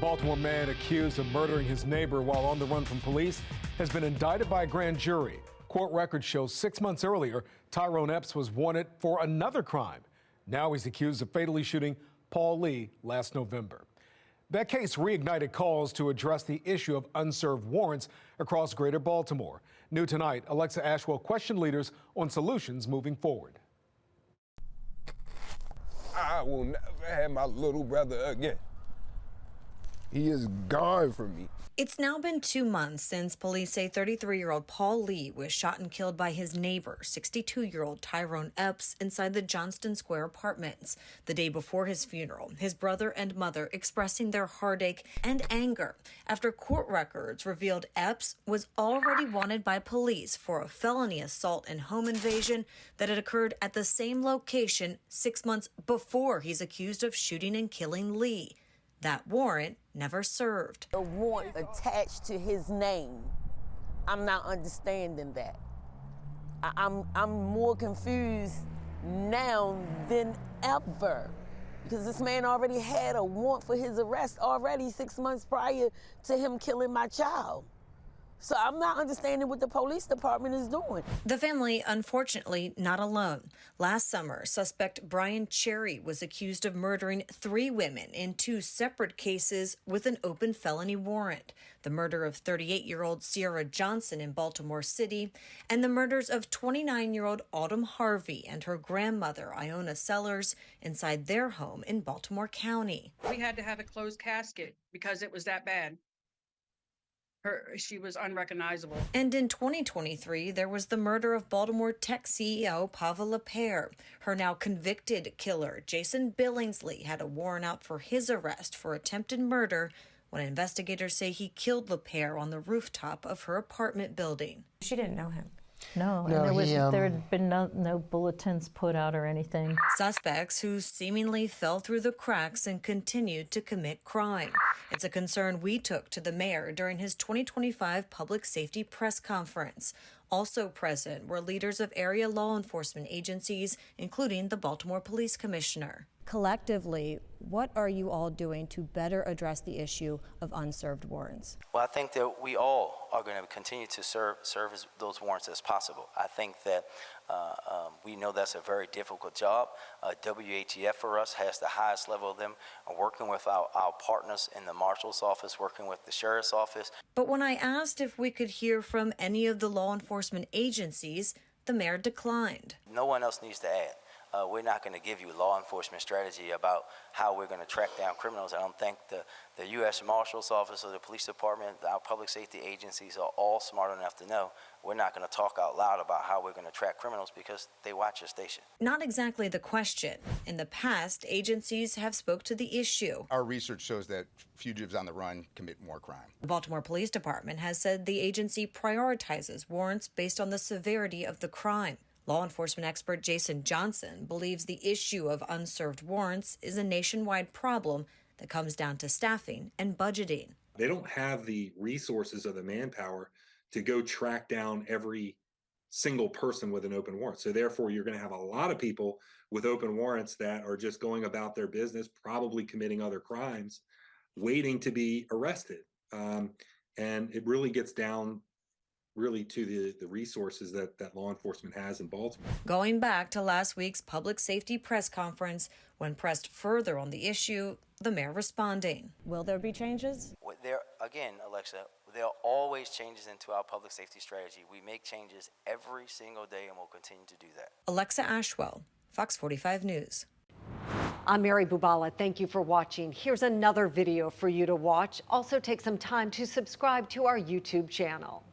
Baltimore man accused of murdering his neighbor while on the run from police has been indicted by a grand jury. Court records show 6 months earlier, Tyrone Epps was wanted for another crime. Now he's accused of fatally shooting Paul Lee last November. That case reignited calls to address the issue of unserved warrants across greater Baltimore. New tonight, Alexa Ashwell questioned leaders on solutions moving forward. I will never have my little brother again. He is gone from me. It's now been 2 months since police say 33-year-old Paul Lee was shot and killed by his neighbor, 62-year-old Tyrone Epps, inside the Johnston Square Apartments. The day before his funeral, his brother and mother expressing their heartache and anger after court records revealed Epps was already wanted by police for a felony assault and home invasion that had occurred at the same location 6 months before he's accused of shooting and killing Lee. That warrant never served. A warrant attached to his name. I'm not understanding that. I'm more confused now than ever because this man already had a warrant for his arrest already 6 months prior to him killing my child. So I'm not understanding what the police department is doing. The family, unfortunately, not alone. Last summer, suspect Brian Cherry was accused of murdering 3 women in 2 separate cases with an open felony warrant. The murder of 38-year-old Sierra Johnson in Baltimore City and the murders of 29-year-old Autumn Harvey and her grandmother, Iona Sellers, inside their home in Baltimore County. We had to have a closed casket because it was that bad. She was unrecognizable. And in 2023, there was the murder of Baltimore tech CEO Pavel Lapierre. Her now convicted killer, Jason Billingsley, had a warrant out for his arrest for attempted murder when investigators say he killed Lapierre on the rooftop of her apartment building. She didn't know him. No, and there had been no bulletins put out or anything. Suspects who seemingly fell through the cracks and continued to commit crime. It's a concern we took to the mayor during his 2025 public safety press conference. Also present were leaders of area law enforcement agencies, including the Baltimore Police Commissioner. Collectively, what are you all doing to better address the issue of unserved warrants? Well, I think that we all are going to continue to serve those warrants as possible. I think that we know that's a very difficult job. WATF for us has the highest level of them, working with our partners in the marshal's office, working with the sheriff's office. But when I asked if we could hear from any of the law enforcement agencies, the mayor declined. No one else needs to add. We're not going to give you law enforcement strategy about how we're going to track down criminals. I don't think the U.S. Marshal's Office or the police department, our public safety agencies are all smart enough to know we're not going to talk out loud about how we're going to track criminals because they watch your station. Not exactly the question. In the past, agencies have spoke to the issue. Our research shows that fugitives on the run commit more crime. The Baltimore Police Department has said the agency prioritizes warrants based on the severity of the crime. Law enforcement expert Jason Johnson believes the issue of unserved warrants is a nationwide problem that comes down to staffing and budgeting. They don't have the resources or the manpower to go track down every single person with an open warrant. So therefore, you're going to have a lot of people with open warrants that are just going about their business, probably committing other crimes, waiting to be arrested. And it really gets down to the resources that law enforcement has in Baltimore. Going back to last week's public safety press conference, when pressed further on the issue, the mayor responding. Will there be changes? Again, Alexa, there are always changes into our public safety strategy. We make changes every single day and we'll continue to do that. Alexa Ashwell, Fox 45 News. I'm Mary Bubala. Thank you for watching. Here's another video for you to watch. Also take some time to subscribe to our YouTube channel.